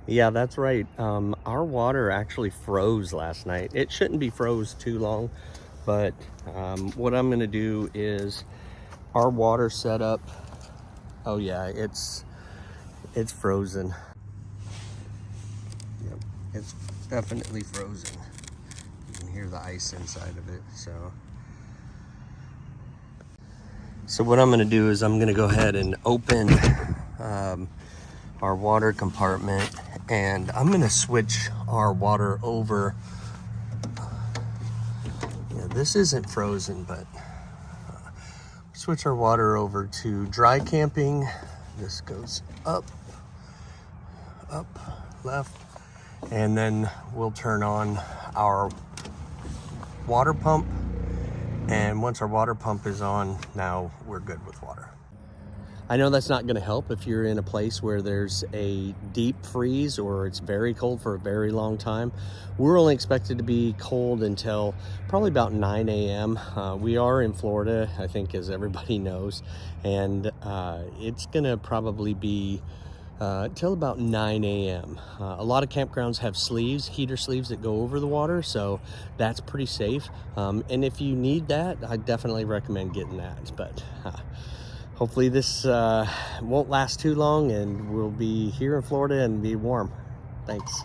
Yeah, that's right. Our water actually froze last night. It shouldn't be froze too long, but what I'm gonna do is our water setup. Oh yeah, it's frozen. Yep, it's definitely frozen. You can hear the ice inside of it. So what I'm gonna do is I'm gonna go ahead and open our water compartment, and I'm gonna switch our water over. Yeah, this isn't frozen, but switch our water over to dry camping. This goes up, left, and then we'll turn on our water pump. And once our water pump is on, now we're good with water. I know that's not going to help if you're in a place where there's a deep freeze or it's very cold for a very long time. We're only expected to be cold until probably about 9 a.m. We are in Florida, I think, as everybody knows, and it's going to probably be till about 9 a.m. A lot of campgrounds have sleeves, heater sleeves that go over the water, so that's pretty safe. And if you need that, I definitely recommend getting that. But hopefully this won't last too long, and we'll be here in Florida and be warm. Thanks.